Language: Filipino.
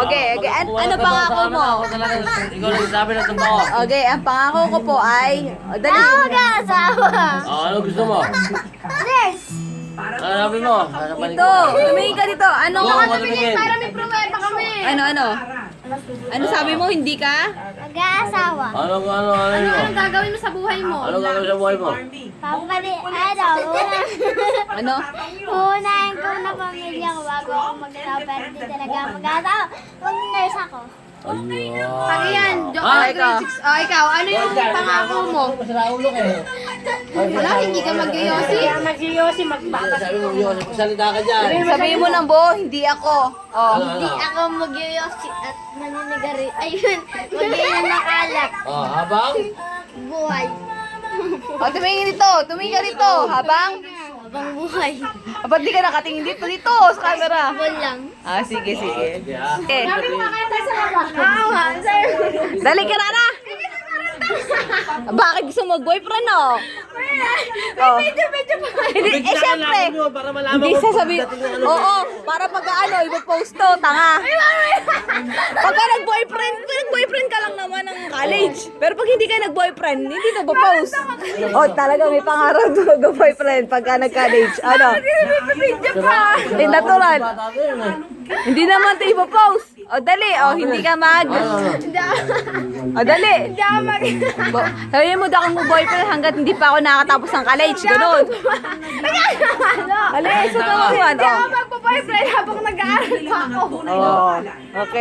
Okay. Ano pangako mo? Ikaw lang sabi ng totoo. Okay, ang pangako ko po ay... Dali. Mag-aasawa. Ano gusto mo? Nurse. Ano sabi mo? Ito, tumingin ka dito. Ano? Para may pruweba kami. Ano sabi mo, hindi ka? Mag-aasawa. Ano mo? Anong gagawin mo sa buhay mo? Ano gagawin sa buhay mo? Ano? Unahin ko na pamilya ko bago ako mag-asawa. Pero di talaga mag-asawa. Mag-nurse ako. Ayun. Pag yan, ikaw, ano yung pangako mo? Wala, hindi ka mag-yosi? Sabi mo, yun, magsalita ka dyan. Sabihin mo ng buo, hindi ako. Oh. Hindi ako mag-yosi at maninigari. Ayun, mag-inom ng alak. Oh, habang? Buhay. O, tumingin ka dito. Habang Buhay. ba't di ka nakatingin dito sa camera? Walang. Sige. Sige, ah. Okay. Awa, sir. Dali ka na! Bakit gusto mo mag-boyfriend, no? Hindi, syempre. Para malaman Hindi sasabihin. Oo, para pag ipopost to, tanga. Pagka nag-boyfriend ka lang naman ng college. Pero pag hindi ka nag-boyfriend, hindi to post. Oh, talaga may pangarap to mag-boyfriend pagka nag-college. Ano? Hindi natural. Hindi naman to ipopost. O, dali. O, hindi ka O, dali. Sabihin mo daw kung boyfriend hanggat hindi pa ako nakatapos ng college. Ganun. Alay, sa mo yan. Magpo-boyfriend habang nag-aaral pa ako. Oh, okay.